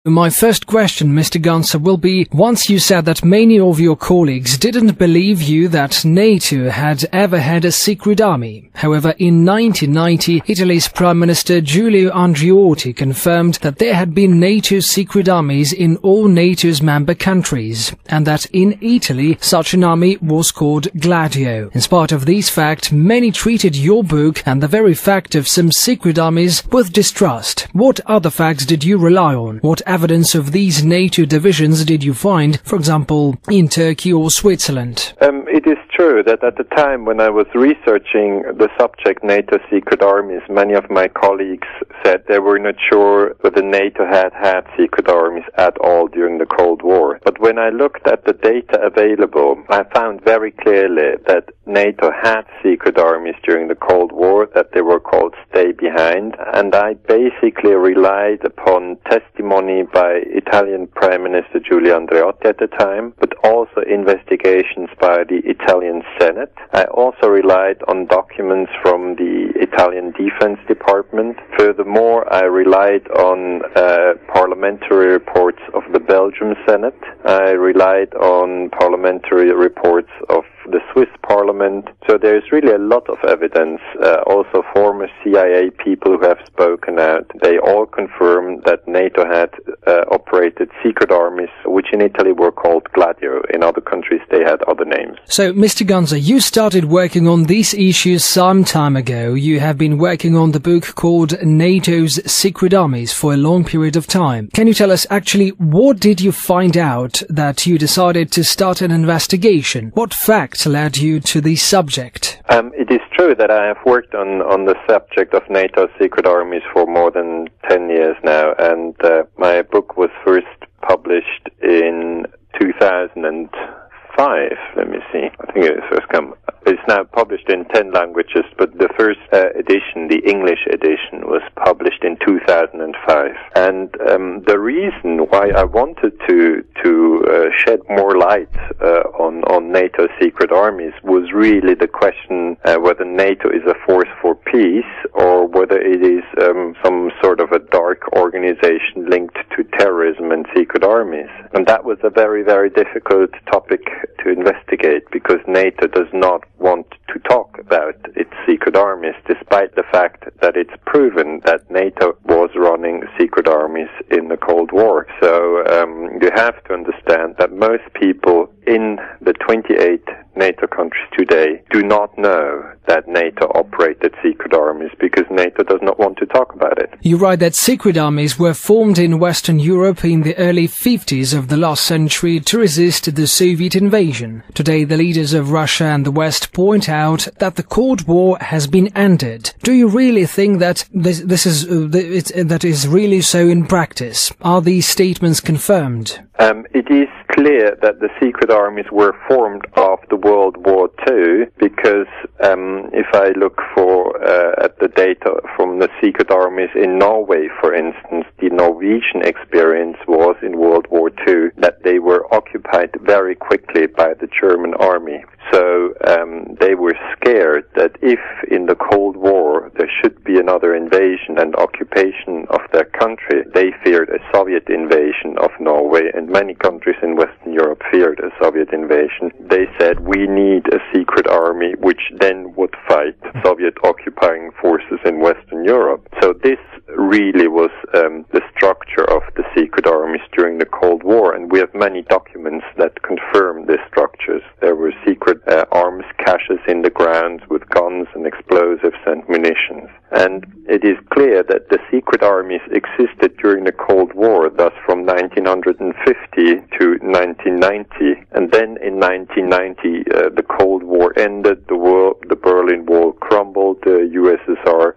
My first question, Mr. Ganser, will be, once you said that many of your colleagues didn't believe you that NATO had ever had a secret army. However, in 1990, Italy's Prime Minister Giulio Andreotti confirmed that there had been NATO secret armies in all NATO's member countries, and that in Italy, such an army was called Gladio. In spite of these facts, many treated your book and the very fact of some secret armies with distrust. What other facts did you rely on? What evidence of these NATO divisions did you find, for example, in Turkey or Switzerland? It is true that at the time when I was researching the subject NATO secret armies, many of my colleagues said they were not sure whether NATO had secret armies at all during the Cold War. But when I looked at the data available, I found very clearly that NATO had secret armies during the Cold War, that they were called Stay Behind, and I basically relied upon testimony by Italian Prime Minister Giulio Andreotti at the time, but also investigations by the Italian Senate. I also relied on documents from the Italian Defense Department. Furthermore, I relied on parliamentary reports of the Belgian Senate. I relied on parliamentary reports of the Swiss Parliament. So there is really a lot of evidence. Also former CIA people who have spoken out, they all confirm that NATO had operated secret armies, which in Italy were called Gladio. In other countries they had other names. So, Mr. Ganser, you started working on these issues some time ago. You have been working on the book called NATO's Secret Armies for a long period of time. Can you tell us actually what did you find out that you decided to start an investigation? What facts led you to the subject? It is true that I have worked on the subject of NATO's secret armies for more than 10 years now, and my book was first published in 2005. Let me see. I think it was first come. It's now published in 10 languages, but the first edition, the English edition, was published in 2005. And the reason why I wanted to shed more light on NATO's secret armies was really the question whether NATO is a force for peace or whether it is some sort of a dark organization linked to terrorism and secret armies. And that was a very, very difficult topic to investigate because NATO does not want to talk about its secret armies, despite the fact that it's proven that NATO was running secret armies in the Cold War. So you have to understand that most people in the 28 NATO countries today do not know that NATO operated secret armies because NATO does not want to talk about it. You write that secret armies were formed in Western Europe in the early 50s of the last century to resist the Soviet invasion. Today, the leaders of Russia and the West point out that the Cold War has been ended. Do you really think that that is really so in practice? Are these statements confirmed? It is clear that the secret armies were formed after World War II because if I look at the data from the secret armies in Norway, for instance, the Norwegian experience was in World War II that they were occupied very quickly by the German army. So they were scared that if in the Cold War there should be another invasion and occupation of their country, they feared a Soviet invasion of Norway, and many countries in Western Europe feared a Soviet invasion. They said, we need a secret army which then would fight Soviet occupying forces in Western Europe. So this really was the structure of the secret armies during the Cold War, and we have many documents that confirm these structures. There were secret arms caches in the ground with guns and explosives and munitions. And it is clear that the secret armies existed during the Cold War, thus from 1950 to 1990. And then in 1990, the Cold War ended, the Berlin Wall crumbled, the USSR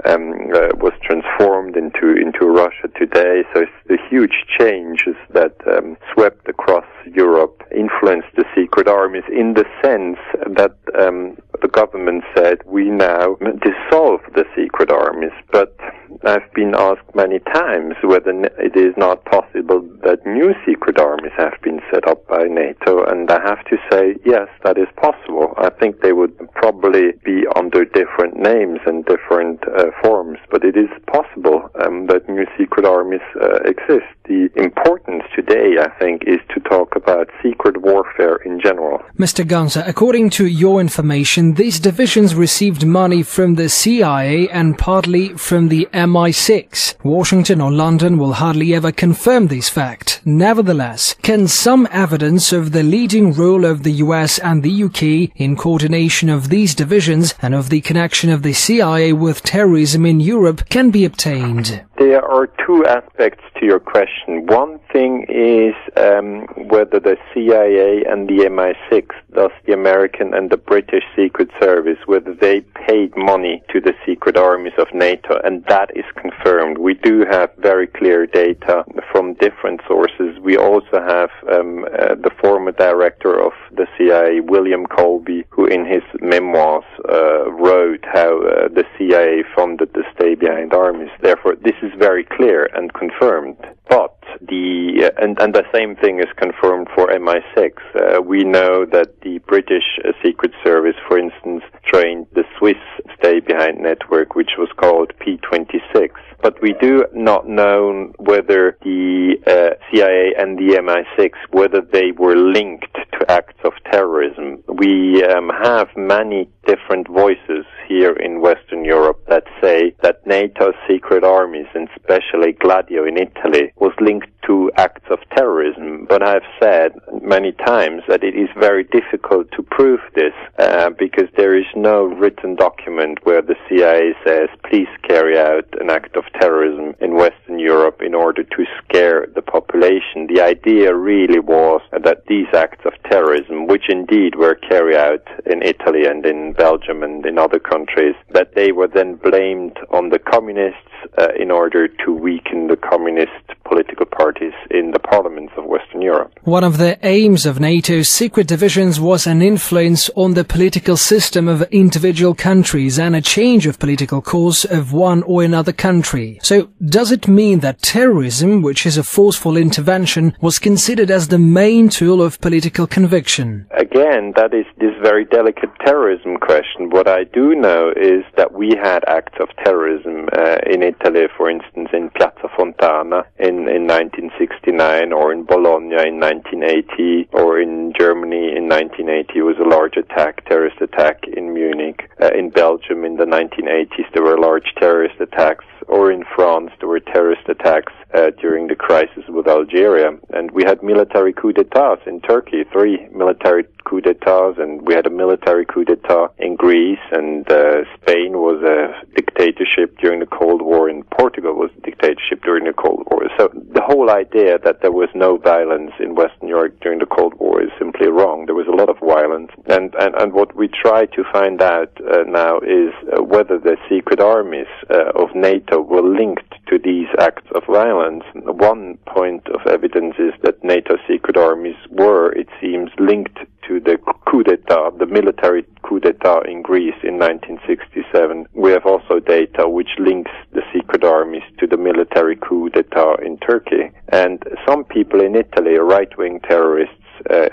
was transformed into Russia today. So the huge changes that swept across Europe influenced the secret armies in the sense that the government said, we now dissolve the secret armies. But I've been asked many times whether it is not possible that new secret armies have been set up by NATO, and I have to say, yes, that is possible. I think they would probably be under different names and different forms, but it is possible that new secret armies exist. The important I think, is to talk about secret warfare in general. Mr. Ganser, according to your information, these divisions received money from the CIA and partly from the MI6. Washington or London will hardly ever confirm this fact. Nevertheless, can some evidence of the leading role of the US and the UK in coordination of these divisions and of the connection of the CIA with terrorism in Europe can be obtained? There are two aspects to your question. One thing is whether the CIA and the MI6, thus the American and the British Secret Service, whether they paid money to the secret armies of NATO, and that is confirmed. We do have very clear data from different sources. We also have the former director of the CIA, William Colby, who in his memoirs wrote how the CIA funded the stay-behind armies. Therefore, this is very clear and confirmed. But and the same thing is confirmed for MI6. We know that the British Secret Service, for instance, trained the Swiss stay-behind network, which was called P26. But we do not know whether the CIA and the MI6, whether they were linked to acts of terrorism. We have many different voices here in Western Europe that say that NATO's secret armies, and especially Gladio in Italy, was linked to acts of terrorism. But I've said many times that it is very difficult to prove this because there is no written document where the CIA says, please carry out an act of terrorism in Western Europe in order to scare the population. The idea really was that these acts of terrorism, which indeed were carried out in Italy and in Belgium and in other countries, that they were then blamed on the communists in order to weaken the communist political parties in the parliaments of Western Europe. One of the aims of NATO's secret divisions was an influence on the political system of individual countries and a change of political course of one or another country. So, does it mean that terrorism, which is a forceful intervention, was considered as the main tool of political conviction? Again, that is this very delicate terrorism question. What I do know is that we had acts of terrorism in Italy, for instance, in Piazza Fontana in 1969, or in Bologna in 1980, or in Germany in 1980. It was a large attack, terrorist attack in Munich. In Belgium in the 1980s there were large terrorist attacks, or in France there were terrorist attacks during the crisis with Algeria. And we had military coups d'etats in Turkey, 3 military coups d'etats, and we had a military coup d'etat in Greece, and Spain was a dictatorship during the Cold War, and Portugal was a dictatorship during the Cold War. So the whole idea that there was no violence in Western Europe during the Cold War is simply wrong. There was a lot of violence, and what we try to find out now is whether the secret armies of NATO were linked to these acts of violence. One point of evidence is that NATO secret armies were, it seems, linked to the coup d'etat, the military coup d'etat in Greece in 1967. We have also data which links the secret armies to the military coup d'etat in Turkey. And some people in Italy, right-wing terrorists,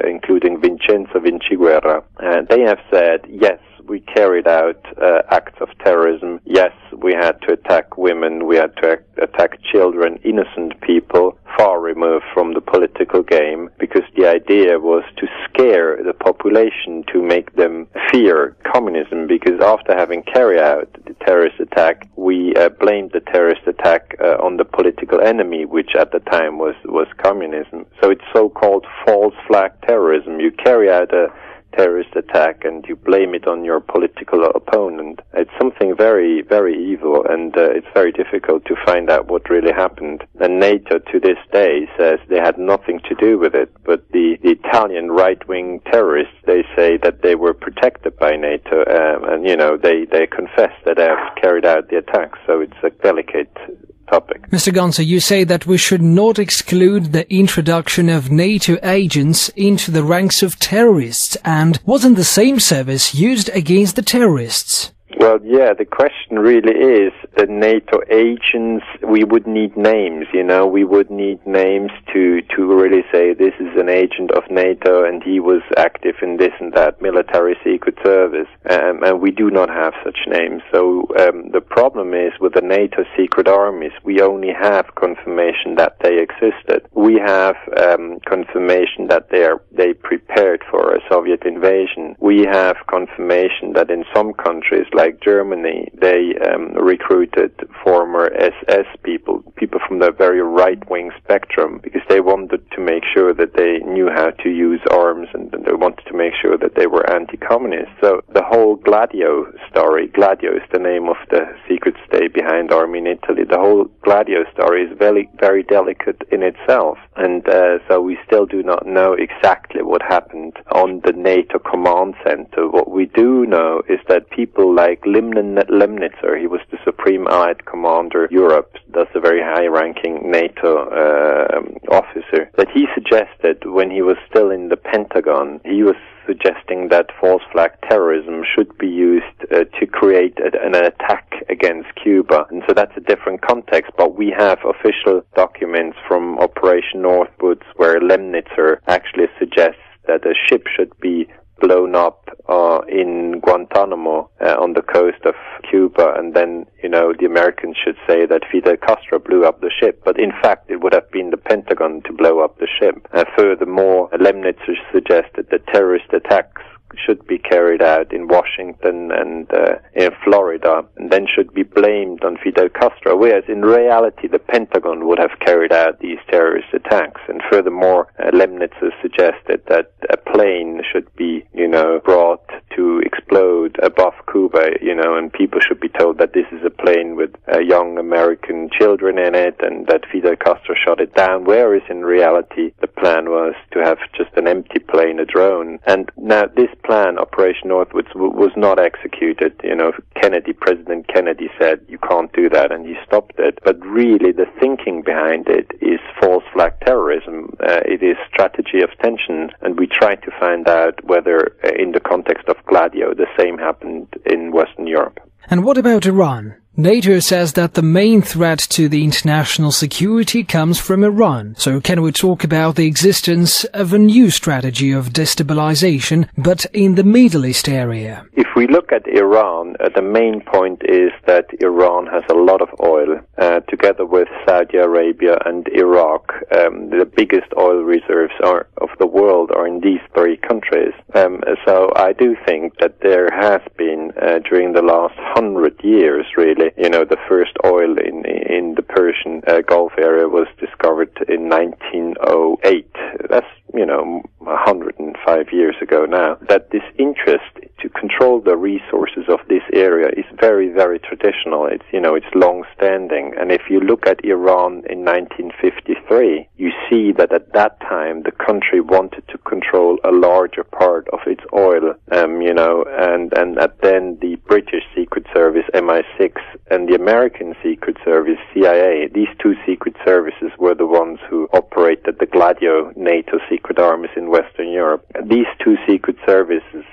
including Vincenzo Vinciguerra, they have said, yes, we carried out acts of terrorism. Yes, we had to attack women, we had to attack children, innocent people, far removed from the political game, because the idea was to scare the population, to make them fear communism, because after having carried out the terrorist attack, we blamed the terrorist attack on the political enemy, which at the time was communism. So it's so-called false flag terrorism. You carry out a terrorist attack and you blame it on your political opponent. It's something very, very evil, and it's very difficult to find out what really happened. And NATO to this day says they had nothing to do with it, but the Italian right-wing terrorists, they say that they were protected by NATO, and they confess that they have carried out the attacks, so it's a delicate topic. Mr. Ganser, you say that we should not exclude the introduction of NATO agents into the ranks of terrorists, and wasn't the same service used against the terrorists? Well, yeah, the question really is, the NATO agents, we would need names, we would need names to really say this is an agent of NATO and he was active in this and that military secret service, and we do not have such names. So the problem is with the NATO secret armies, we only have confirmation that they existed. We have confirmation that they prepared for a Soviet invasion. We have confirmation that in some countries like Germany, they recruited former SS people from the very right-wing spectrum, because they wanted to make sure that they knew how to use arms, and they wanted to make sure that they were anti-communist. So the whole Gladio story, Gladio is the name of the secret state behind army in Italy, the whole Gladio story is very, very delicate in itself. And so we still do not know exactly what happened on the NATO command center. What we do know is that people like Lemnitzer, he was the Supreme Allied Commander Europe, that's a very high-ranking NATO officer, that he suggested when he was still in the Pentagon, he was suggesting that false flag terrorism should be used to create an attack against Cuba. And so that's a different context, but we have official documents from Operation Northwoods where Lemnitzer actually suggests that a ship should be blown up in Guantanamo on the coast of Cuba, and then, the Americans should say that Fidel Castro blew up the ship, but in fact it would have been the Pentagon to blow up the ship. Furthermore, Lemnitzer suggested that terrorist attacks should be carried out in Washington and in Florida, and then should be blamed on Fidel Castro, whereas in reality the Pentagon would have carried out these terrorist attacks. And furthermore, Lemnitzer suggested that a plane should be, brought to explode above Cuba, and people should be told that this is a plane with young American children in it, and that Fidel Castro shot it down, whereas in reality the plan was to have just an empty plane, a drone. And now this plan, Operation Northwoods, was not executed. President Kennedy said you can't do that, and he stopped it. But really, the thinking behind it is false flag terrorism. It is strategy of tension, and we try to find out whether, in the context of Gladio, the same happened in Western Europe. And what about Iran? NATO says that the main threat to the international security comes from Iran. So can we talk about the existence of a new strategy of destabilization, but in the Middle East area? If we look at Iran, the main point is that Iran has a lot of oil, together with Saudi Arabia and Iraq. The biggest oil reserves of the world are in these three countries. So I do think that there has been, during the last 100 years, really, the first oil in the Persian Gulf area was discovered in 1908. That's, 105 years ago now. That this interest to control the resources of this area is very, very traditional. It's, it's long-standing. And if you look at Iran in 1953, you see that at that time the country wanted to control a larger part of its oil, and then the British Secret Service, MI6, and the American Secret Service, CIA, these two secret services were the ones who operated the Gladio NATO secret armies in Western Europe. These two secret services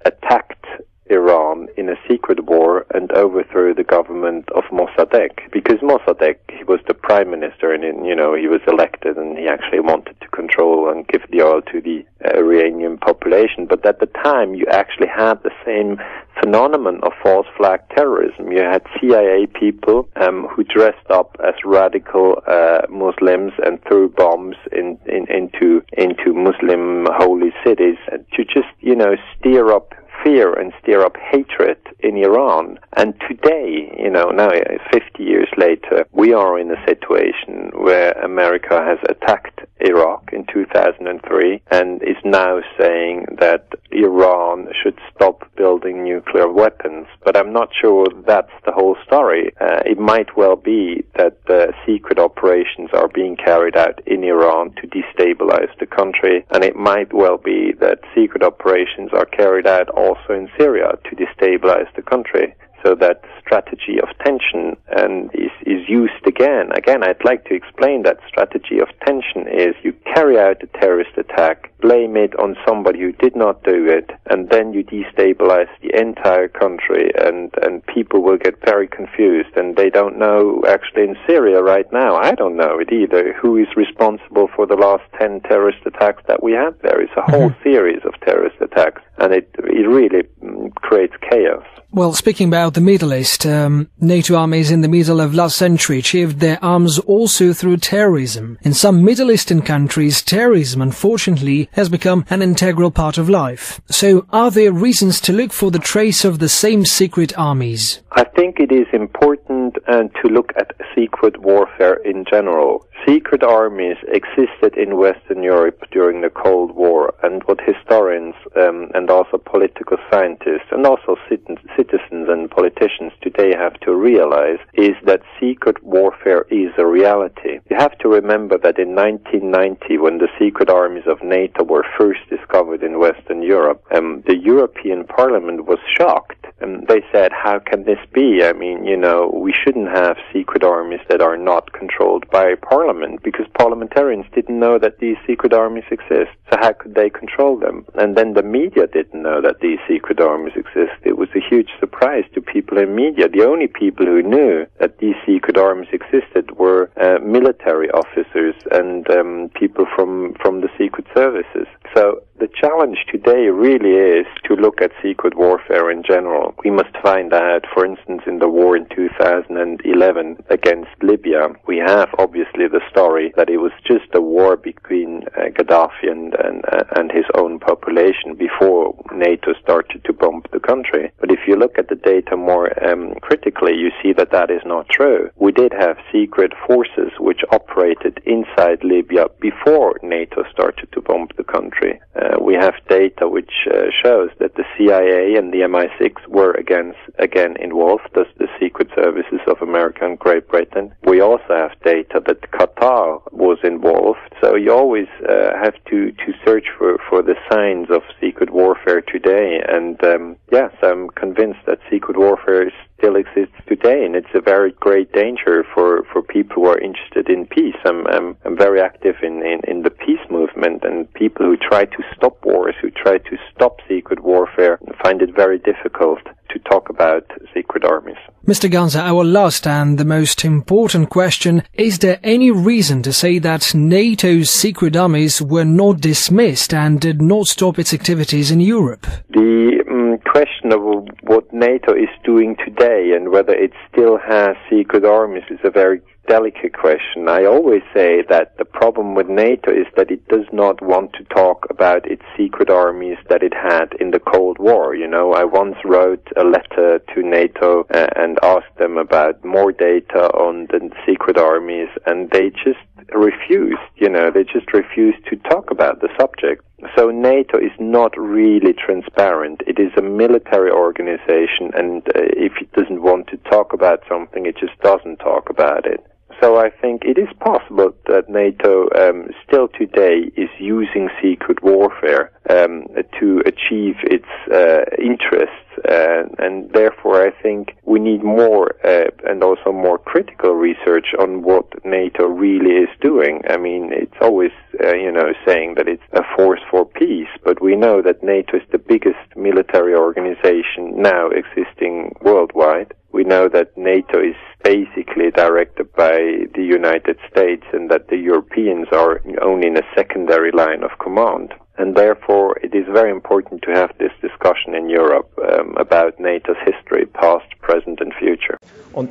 attacked Iran in a secret war and overthrew the government of Mossadegh, because Mossadegh, he was the prime minister, and he was elected, and he actually wanted to control and give the oil to the Iranian population. But at the time, you actually had the same phenomenon of false flag terrorism. You had CIA people who dressed up as radical Muslims and threw bombs into Muslim holy cities to just stir up fear and stir up hatred in Iran. And today, now 50 years later, we are in a situation where America has attacked Iraq in 2003 and is now saying that Iran should stop building nuclear weapons. But I'm not sure that's the whole story. It might well be that secret operations are being carried out in Iran to destabilize the country, and it might well be that secret operations are carried out also in Syria to destabilize the country. So that strategy of tension is used again. Again, I'd like to explain that strategy of tension is you carry out a terrorist attack, blame it on somebody who did not do it, and then you destabilize the entire country, and people will get very confused, and they don't know, actually in Syria right now, I don't know it either, who is responsible for the last 10 terrorist attacks that we had there. It's a whole series of terrorist attacks, and it really creates chaos. Well, speaking about the Middle East, NATO armies in the middle of last century achieved their arms also through terrorism. In some Middle Eastern countries, terrorism, unfortunately, has become an integral part of life. So, are there reasons to look for the trace of the same secret armies? I think it is important to look at secret warfare in general. Secret armies existed in Western Europe during the Cold War, and what historians and also political scientists and also citizens and politicians today have to realize is that secret warfare is a reality. You have to remember that in 1990, when the secret armies of NATO were first discovered in Western Europe, the European Parliament was shocked. They said, how can this be? I mean, we shouldn't have secret armies that are not controlled by Parliament, because parliamentarians didn't know that these secret armies exist. So how could they control them? And then the media didn't know that these secret armies exist. It was a huge surprise to people in media. The only people who knew that these secret armies existed were military officers and people from the secret services. So the challenge today really is to look at secret warfare in general. We must find out, for instance, in the war in 2011 against Libya, we have obviously the story that it was just a war between Gaddafi and his own population before NATO started to bomb the country. But if you look at the data more critically, you see that that is not true. We did have secret forces which operated inside Libya before NATO started to bomb the country. We have data which shows that the CIA and the MI6 were again involved, thus the secret services of America and Great Britain. We also have data that Qatar was involved. So you always have to search for the signs of secret warfare today. And yes, I'm convinced that secret warfare still exists today, and it's a very great danger for people who are interested in peace. I'm very active in the peace movement, and people who try to stop wars, who try to stop secret warfare, find it very difficult to talk about secret armies. Mr. Ganser, our last and the most important question, is there any reason to say that NATO's secret armies were not dismissed and did not stop its activities in Europe? The question of what NATO is doing today and whether it still has secret armies is a very delicate question. I always say that the problem with NATO is that it does not want to talk about its secret armies that it had in the Cold War. I once wrote a letter to NATO and asked them about more data on the secret armies, and they just refused. They just refused to talk about the subject. So NATO is not really transparent. It is a military organization, and if it doesn't want to talk about something, it just doesn't talk about it. So I think it is possible that NATO still today is using secret warfare to achieve its interests, and therefore I think we need more and also more critical research on what NATO really is doing. I mean, it's always saying that it's a force for peace, but we know that NATO is the biggest military organization now existing worldwide. We know that NATO is basically directed by the United States, and that the Europeans are only in a secondary line of command. And therefore, it is very important to have this discussion in Europe about NATO's history, past, present and future. Und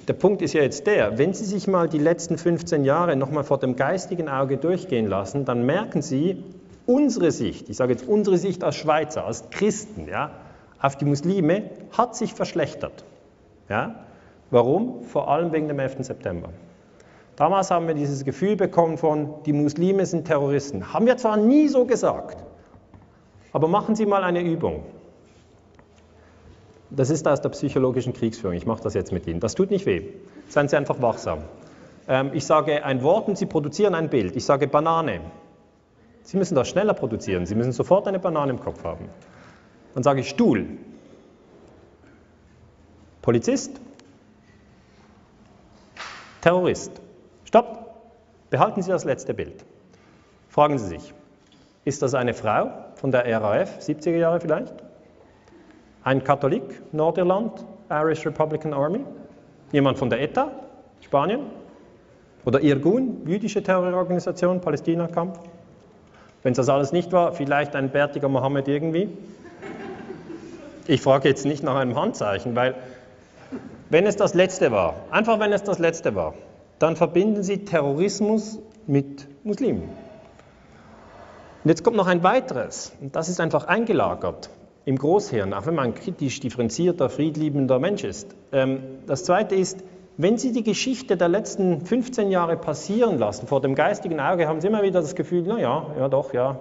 der Punkt ist ja jetzt der, wenn Sie sich mal die letzten 15 Jahre nochmal vor dem geistigen Auge durchgehen lassen, dann merken Sie, unsere Sicht, ich sage jetzt unsere Sicht als Schweizer, als Christen, auf die Muslime hat sich verschlechtert. Ja? Warum? Vor allem wegen dem 11. September. Damals haben wir dieses Gefühl bekommen von, die Muslime sind Terroristen. Haben wir zwar nie so gesagt, aber machen Sie mal eine Übung. Das ist aus der psychologischen Kriegsführung. Ich mache das jetzt mit Ihnen. Das tut nicht weh. Seien Sie einfach wachsam. Ich sage ein Wort und Sie produzieren ein Bild. Ich sage Banane. Sie müssen das schneller produzieren. Sie müssen sofort eine Banane im Kopf haben. Dann sage ich Stuhl. Polizist. Terrorist. Stopp. Behalten Sie das letzte Bild. Fragen Sie sich. Ist das eine Frau von der RAF, 70er Jahre vielleicht? Ein Katholik, Nordirland, Irish Republican Army? Jemand von der ETA, Spanien? Oder Irgun, jüdische Terrororganisation, Palästina-Kampf? Wenn es das alles nicht war, vielleicht ein bärtiger Mohammed irgendwie? Ich frage jetzt nicht nach einem Handzeichen, weil wenn es das Letzte war, einfach wenn es das Letzte war, dann verbinden Sie Terrorismus mit Muslimen. Und jetzt kommt noch ein weiteres, und das ist einfach eingelagert im Großhirn, auch wenn man ein kritisch differenzierter, friedliebender Mensch ist. Das Zweite ist, wenn Sie die Geschichte der letzten 15 Jahre passieren lassen, vor dem geistigen Auge, haben Sie immer wieder das Gefühl, ja,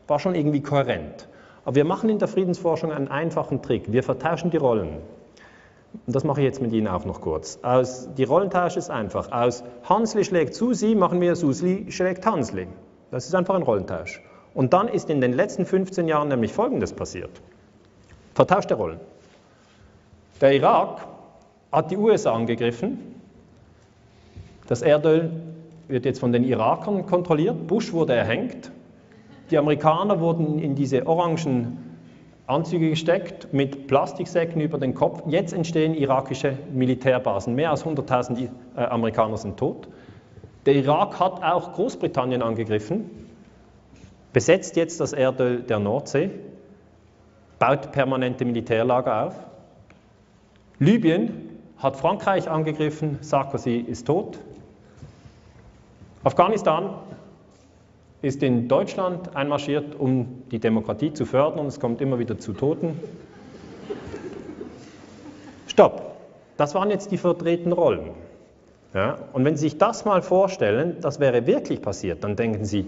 war schon irgendwie kohärent. Aber wir machen in der Friedensforschung einen einfachen Trick. Wir vertauschen die Rollen. Und das mache ich jetzt mit Ihnen auch noch kurz. Die Rollentausch ist einfach. Aus Hansli schlägt Susi machen wir Susli schlägt Hansli. Das ist einfach ein Rollentausch. Und dann ist in den letzten 15 Jahren nämlich Folgendes passiert. Vertauschte Rollen. Der Irak hat die USA angegriffen. Das Erdöl wird jetzt von den Irakern kontrolliert. Bush wurde erhängt. Die Amerikaner wurden in diese orangen Anzüge gesteckt mit Plastiksäcken über den Kopf. Jetzt entstehen irakische Militärbasen. Mehr als 100.000 Amerikaner sind tot. Der Irak hat auch Großbritannien angegriffen, besetzt jetzt das Erdöl der Nordsee, baut permanente Militärlager auf. Libyen hat Frankreich angegriffen, Sarkozy ist tot. Afghanistan ist in Deutschland einmarschiert, um die Demokratie zu fördern. Es kommt immer wieder zu Toten. Stopp! Das waren jetzt die verdrehten Rollen. Ja? Und wenn Sie sich das mal vorstellen, das wäre wirklich passiert, dann denken Sie,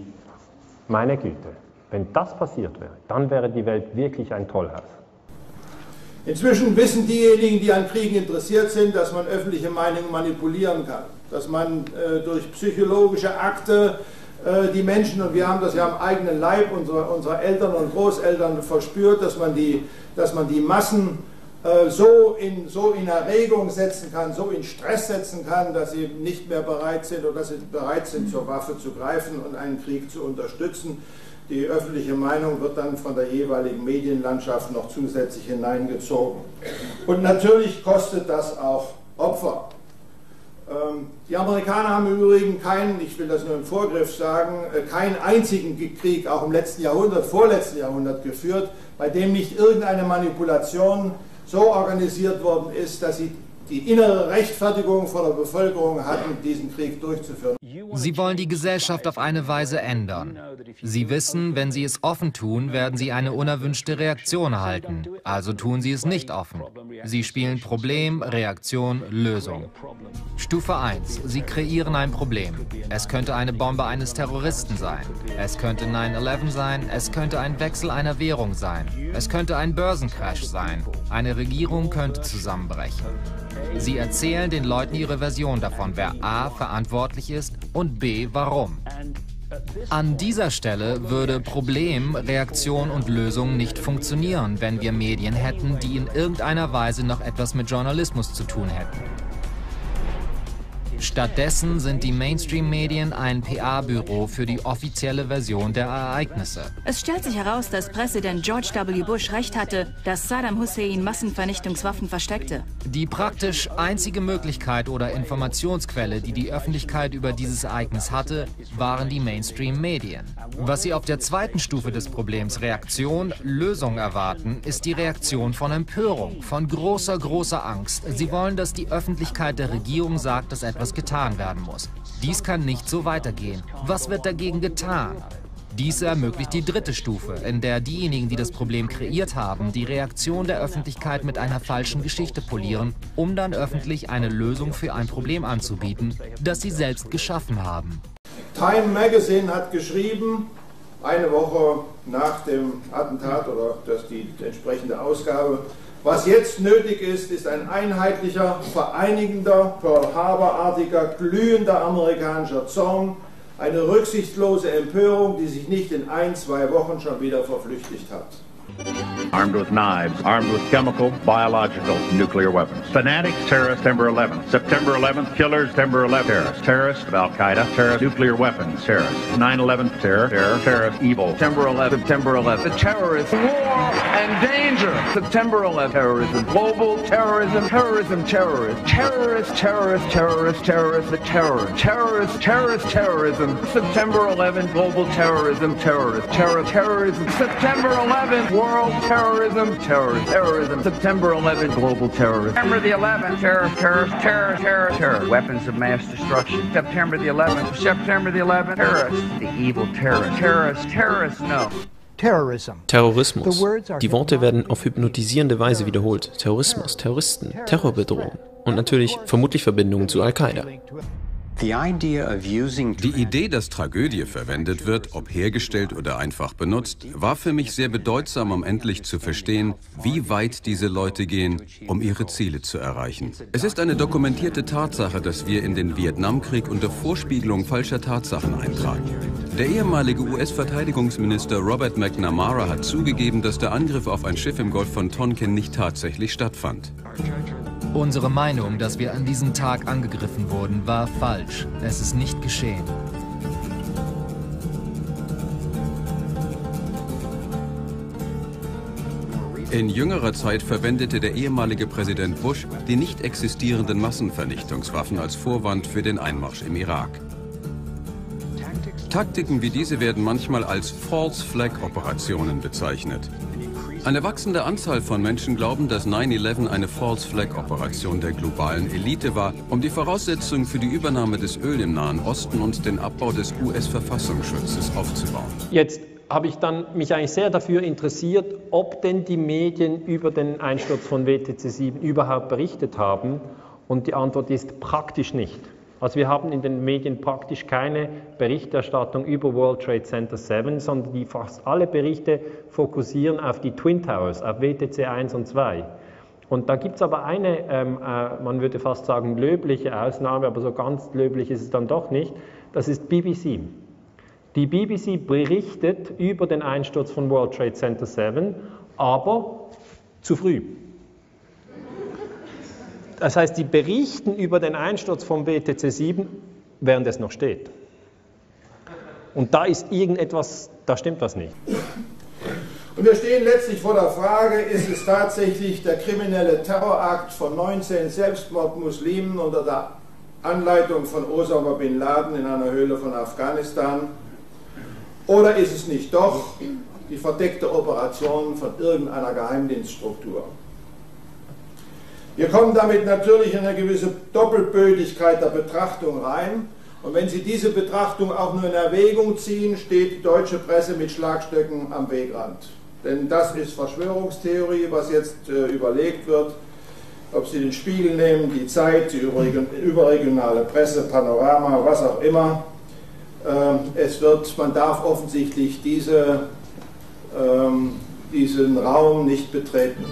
meine Güte, wenn das passiert wäre, dann wäre die Welt wirklich ein Tollhaus. Inzwischen wissen diejenigen, die an Kriegen interessiert sind, dass man öffentliche Meinung manipulieren kann, dass man durch psychologische Akte die Menschen, und wir haben das ja am eigenen Leib unserer Eltern und Großeltern verspürt, dass man die Massen so in Erregung setzen kann, so in Stress setzen kann, dass sie nicht mehr bereit sind oder dass sie bereit sind, zur Waffe zu greifen und einen Krieg zu unterstützen. Die öffentliche Meinung wird dann von der jeweiligen Medienlandschaft noch zusätzlich hineingezogen. Und natürlich kostet das auch Opfer. Die Amerikaner haben im Übrigen ich will das nur im Vorgriff sagen, keinen einzigen Krieg, auch im letzten Jahrhundert, vorletzten Jahrhundert geführt, bei dem nicht irgendeine Manipulation so organisiert worden ist, dass sie die innere Rechtfertigung vor der Bevölkerung hatten, diesen Krieg durchzuführen. Sie wollen die Gesellschaft auf eine Weise ändern. Sie wissen, wenn Sie es offen tun, werden Sie eine unerwünschte Reaktion erhalten. Also tun Sie es nicht offen. Sie spielen Problem, Reaktion, Lösung. Stufe 1. Sie kreieren ein Problem. Es könnte eine Bombe eines Terroristen sein. Es könnte 9/11 sein. Es könnte ein Wechsel einer Währung sein. Es könnte ein Börsencrash sein. Eine Regierung könnte zusammenbrechen. Sie erzählen den Leuten ihre Version davon, wer A. verantwortlich ist und B. warum. An dieser Stelle würde Problem, Reaktion und Lösung nicht funktionieren, wenn wir Medien hätten, die in irgendeiner Weise noch etwas mit Journalismus zu tun hätten. Stattdessen sind die Mainstream-Medien ein PR-Büro für die offizielle Version der Ereignisse. Es stellt sich heraus, dass Präsident George W. Bush recht hatte, dass Saddam Hussein Massenvernichtungswaffen versteckte. Die praktisch einzige Möglichkeit oder Informationsquelle, die die Öffentlichkeit über dieses Ereignis hatte, waren die Mainstream-Medien. Was sie auf der zweiten Stufe des Problems Reaktion, Lösung erwarten, ist die Reaktion von Empörung, von großer Angst. Sie wollen, dass die Öffentlichkeit der Regierung sagt, dass etwas getan werden muss. Dies kann nicht so weitergehen. Was wird dagegen getan? Dies ermöglicht die dritte Stufe, in der diejenigen, die das Problem kreiert haben, die Reaktion der Öffentlichkeit mit einer falschen Geschichte polieren, um dann öffentlich eine Lösung für ein Problem anzubieten, das sie selbst geschaffen haben. Time Magazine hat geschrieben, eine Woche nach dem Attentat oder die entsprechende Ausgabe, was jetzt nötig ist, ist ein einheitlicher, vereinigender, Pearl Harbor-artiger, glühender amerikanischer Zorn, eine rücksichtslose Empörung, die sich nicht in 1-2 Wochen schon wieder verflüchtigt hat. armed with knives, armed with chemical, biological, nuclear weapons. Fanatics, terrorists, September 11th. September 11th, killers, September 11th, terrorists. Terrorists of Al-Qaeda, terrorists, nuclear weapons, terrorists. 9/11, terror, terrorist, evil. September 11th, September 11th. The terrorists, war and danger. September 11th, terrorism, global terrorism, terrorism, terrorists. Terrorists, terrorists, terrorists, terrorists, the terror. Terrorists, terrorists, terrorism. September 11th, global terrorism, terrorists. Terrorism. September 11th, world terrorism, terrorism. September 11th, global terrorism. September the 11th, terror. Weapons of mass destruction. September the 11th, terrorists. The evil terrorists, no. Terrorismus. Die Worte werden auf hypnotisierende Weise wiederholt. Terrorismus, Terroristen, Terrorbedrohung und natürlich vermutlich Verbindungen zu Al-Qaida. Die Idee, dass Tragödie verwendet wird, ob hergestellt oder einfach benutzt, war für mich sehr bedeutsam, um endlich zu verstehen, wie weit diese Leute gehen, um ihre Ziele zu erreichen. Es ist eine dokumentierte Tatsache, dass wir in den Vietnamkrieg unter Vorspiegelung falscher Tatsachen eintragen. Der ehemalige US-Verteidigungsminister Robert McNamara hat zugegeben, dass der Angriff auf ein Schiff im Golf von Tonkin nicht tatsächlich stattfand. Unsere Meinung, dass wir an diesem Tag angegriffen wurden, war falsch. Es ist nicht geschehen. In jüngerer Zeit verwendete der ehemalige Präsident Bush die nicht existierenden Massenvernichtungswaffen als Vorwand für den Einmarsch im Irak. Taktiken wie diese werden manchmal als False-Flag-Operationen bezeichnet. Eine wachsende Anzahl von Menschen glauben, dass 9/11 eine False-Flag-Operation der globalen Elite war, um die Voraussetzungen für die Übernahme des Öl im Nahen Osten und den Abbau des US-Verfassungsschutzes aufzubauen. Jetzt habe ich dann mich eigentlich sehr dafür interessiert, ob denn die Medien über den Einsturz von WTC 7 überhaupt berichtet haben, und die Antwort ist praktisch nicht. Also wir haben in den Medien praktisch keine Berichterstattung über World Trade Center 7, sondern die fast alle Berichte fokussieren auf die Twin Towers, auf WTC 1 und 2. Und da gibt es aber eine, man würde fast sagen, löbliche Ausnahme, aber so ganz löblich ist es dann doch nicht, das ist BBC. Die BBC berichtet über den Einsturz von World Trade Center 7, aber zu früh. Das heißt, die berichten über den Einsturz vom WTC 7, während es noch steht. Und da ist irgendetwas, da stimmt was nicht. Und wir stehen letztlich vor der Frage, ist es tatsächlich der kriminelle Terrorakt von 19 Selbstmordmuslimen unter der Anleitung von Osama Bin Laden in einer Höhle von Afghanistan? Oder ist es nicht doch die verdeckte Operation von irgendeiner Geheimdienststruktur? Wir kommen damit natürlich in eine gewisse Doppelbödigkeit der Betrachtung rein. Und wenn Sie diese Betrachtung auch nur in Erwägung ziehen, steht die deutsche Presse mit Schlagstöcken am Wegrand. Denn das ist Verschwörungstheorie, was jetzt überlegt wird. Ob Sie den Spiegel nehmen, die Zeit, die überregionale Presse, Panorama, was auch immer. Man darf offensichtlich diesen Raum nicht betreten.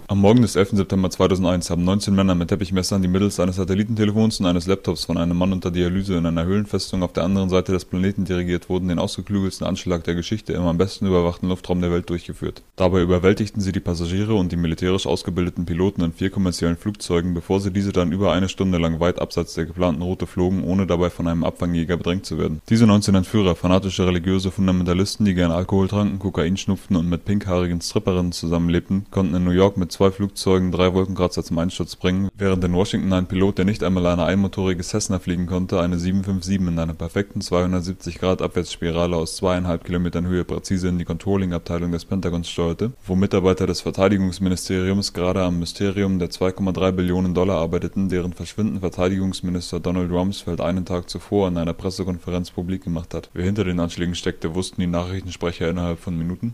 Am Morgen des 11. September 2001 haben 19 Männer mit Teppichmessern die mittels eines Satellitentelefons und eines Laptops von einem Mann unter Dialyse in einer Höhlenfestung auf der anderen Seite des Planeten dirigiert wurden, den ausgeklügelsten Anschlag der Geschichte im am besten überwachten Luftraum der Welt durchgeführt. Dabei überwältigten sie die Passagiere und die militärisch ausgebildeten Piloten in 4 kommerziellen Flugzeugen, bevor sie diese dann über eine Stunde lang weit abseits der geplanten Route flogen, ohne dabei von einem Abfangjäger bedrängt zu werden. Diese 19 Entführer, fanatische religiöse Fundamentalisten, die gern Alkohol tranken, Kokain schnupften und mit pinkhaarigen Stripperinnen zusammenlebten, konnten in New York mit 2 Flugzeugen 3 Wolkenkratzer zum Einsturz bringen, während in Washington ein Pilot, der nicht einmal eine einmotorige Cessna fliegen konnte, eine 757 in einer perfekten 270-Grad-Abwärtsspirale aus 2,5 Kilometern Höhe präzise in die Controlling-Abteilung des Pentagons steuerte, wo Mitarbeiter des Verteidigungsministeriums gerade am Mysterium der 2,3 Billionen Dollar arbeiteten, deren Verschwinden Verteidigungsminister Donald Rumsfeld einen Tag zuvor in einer Pressekonferenz publik gemacht hat. Wer hinter den Anschlägen steckte, wussten die Nachrichtensprecher innerhalb von Minuten,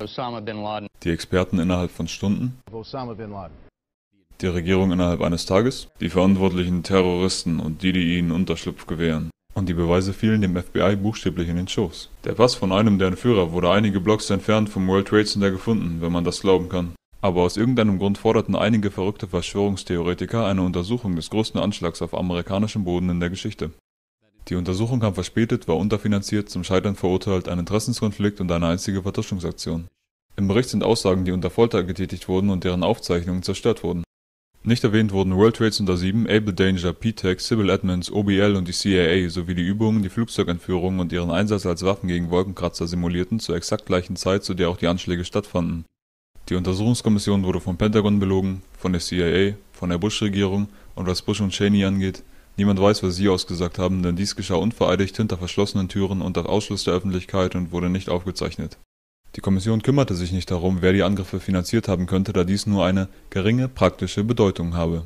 die Experten innerhalb von Stunden, die Regierung innerhalb eines Tages, die verantwortlichen Terroristen und die ihnen Unterschlupf gewähren. Und die Beweise fielen dem FBI buchstäblich in den Schoß. Der Pass von einem der Entführer wurde einige Blocks entfernt vom World Trade Center gefunden, wenn man das glauben kann. Aber aus irgendeinem Grund forderten einige verrückte Verschwörungstheoretiker eine Untersuchung des größten Anschlags auf amerikanischem Boden in der Geschichte. Die Untersuchung kam verspätet, war unterfinanziert, zum Scheitern verurteilt, ein Interessenskonflikt und eine einzige Vertuschungsaktion. Im Bericht sind Aussagen, die unter Folter getätigt wurden und deren Aufzeichnungen zerstört wurden. Nicht erwähnt wurden World Trade Center 7, Able Danger, P-TEC, Sybil Edmonds, OBL und die CIA sowie die Übungen, die Flugzeugentführungen und ihren Einsatz als Waffen gegen Wolkenkratzer simulierten zur exakt gleichen Zeit, zu der auch die Anschläge stattfanden. Die Untersuchungskommission wurde vom Pentagon belogen, von der CIA, von der Bush-Regierung und was Bush und Cheney angeht, niemand weiß, was sie ausgesagt haben, denn dies geschah unvereidigt hinter verschlossenen Türen unter Ausschluss der Öffentlichkeit und wurde nicht aufgezeichnet. Die Kommission kümmerte sich nicht darum, wer die Angriffe finanziert haben könnte, da dies nur eine geringe praktische Bedeutung habe.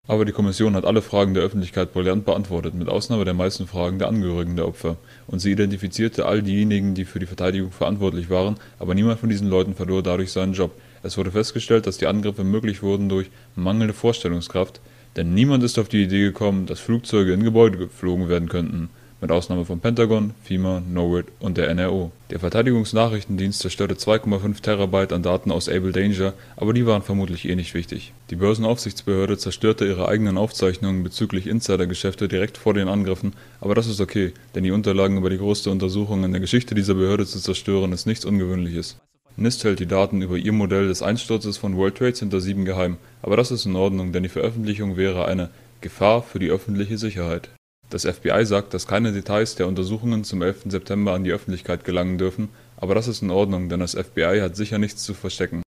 Aber die Kommission hat alle Fragen der Öffentlichkeit brillant beantwortet, mit Ausnahme der meisten Fragen der Angehörigen der Opfer, und sie identifizierte all diejenigen, die für die Verteidigung verantwortlich waren, aber niemand von diesen Leuten verlor dadurch seinen Job. Es wurde festgestellt, dass die Angriffe möglich wurden durch mangelnde Vorstellungskraft, denn niemand ist auf die Idee gekommen, dass Flugzeuge in Gebäude geflogen werden könnten, mit Ausnahme vom Pentagon, FEMA, NORAD und der NRO. Der Verteidigungsnachrichtendienst zerstörte 2,5 Terabyte an Daten aus Able Danger, aber die waren vermutlich eh nicht wichtig. Die Börsenaufsichtsbehörde zerstörte ihre eigenen Aufzeichnungen bezüglich Insidergeschäfte direkt vor den Angriffen, aber das ist okay, denn die Unterlagen über die größte Untersuchung in der Geschichte dieser Behörde zu zerstören ist nichts Ungewöhnliches. NIST hält die Daten über ihr Modell des Einsturzes von World Trade Center 7 geheim, aber das ist in Ordnung, denn die Veröffentlichung wäre eine Gefahr für die öffentliche Sicherheit. Das FBI sagt, dass keine Details der Untersuchungen zum 11. September an die Öffentlichkeit gelangen dürfen, aber das ist in Ordnung, denn das FBI hat sicher nichts zu verstecken.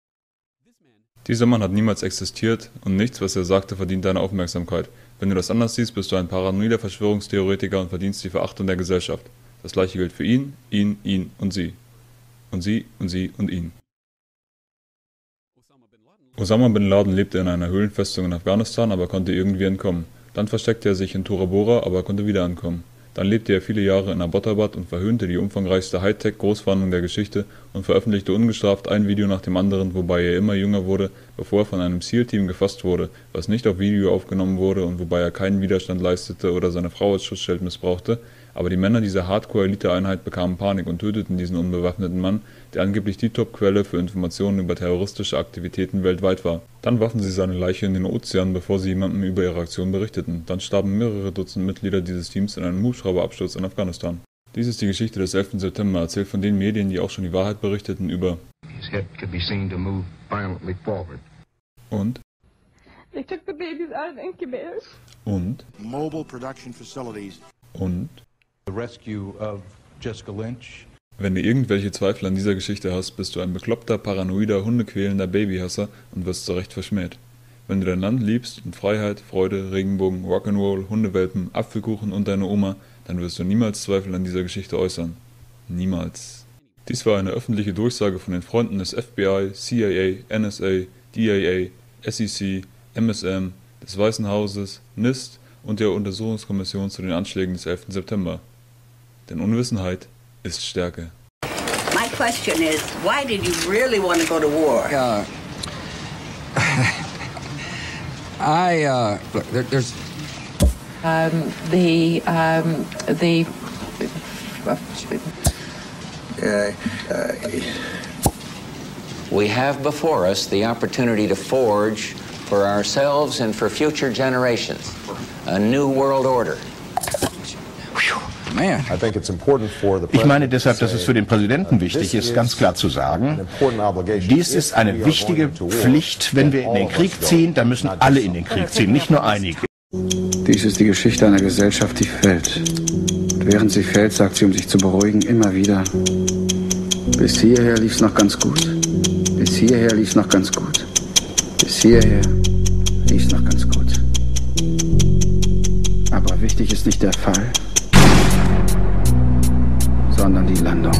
Dieser Mann hat niemals existiert und nichts, was er sagte, verdient deine Aufmerksamkeit. Wenn du das anders siehst, bist du ein paranoider Verschwörungstheoretiker und verdienst die Verachtung der Gesellschaft. Das gleiche gilt für ihn und sie. Und sie und sie und ihn. Osama Bin Laden lebte in einer Höhlenfestung in Afghanistan, aber konnte irgendwie entkommen. Dann versteckte er sich in Tora Bora, aber konnte wieder ankommen. Dann lebte er viele Jahre in Abbottabad und verhöhnte die umfangreichste Hightech-Großfahndung der Geschichte und veröffentlichte ungestraft ein Video nach dem anderen, wobei er immer jünger wurde, bevor er von einem SEAL-Team gefasst wurde, was nicht auf Video aufgenommen wurde und wobei er keinen Widerstand leistete oder seine Frau als Schutzschild missbrauchte, aber die Männer dieser Hardcore-Elite-Einheit bekamen Panik und töteten diesen unbewaffneten Mann, der angeblich die Top-Quelle für Informationen über terroristische Aktivitäten weltweit war. Dann warfen sie seine Leiche in den Ozean, bevor sie jemandem über ihre Aktion berichteten. Dann starben mehrere Dutzend Mitglieder dieses Teams in einem Hubschrauberabsturz in Afghanistan. Dies ist die Geschichte des 11. September, erzählt von den Medien, die auch schon die Wahrheit berichteten über und They took the babies out of incubators. Und mobile production facilities. Und the rescue of Jessica Lynch. Wenn du irgendwelche Zweifel an dieser Geschichte hast, bist du ein bekloppter, paranoider, hundequälender Babyhasser und wirst zu Recht verschmäht. Wenn du dein Land liebst und Freiheit, Freude, Regenbogen, Rock'n'Roll, Hundewelpen, Apfelkuchen und deine Oma, dann wirst du niemals Zweifel an dieser Geschichte äußern. Niemals. Dies war eine öffentliche Durchsage von den Freunden des FBI, CIA, NSA, DIA, SEC, MSM, des Weißen Hauses, NIST und der Untersuchungskommission zu den Anschlägen des 11. September. Denn Unwissenheit ist Stärke. My question is, why did you really want to go to war? Look, there's... We have before us the opportunity to forge for ourselves and for future generations a new world order. Ich meine deshalb, dass es für den Präsidenten wichtig ist, ganz klar zu sagen, dies ist eine wichtige Pflicht, wenn wir in den Krieg ziehen, dann müssen alle in den Krieg ziehen, nicht nur einige. Dies ist die Geschichte einer Gesellschaft, die fällt. Und während sie fällt, sagt sie, um sich zu beruhigen, immer wieder, bis hierher lief's noch ganz gut, bis hierher lief's noch ganz gut, bis hierher lief's noch ganz gut. Aber wichtig ist nicht der Fall, sondern die Landung.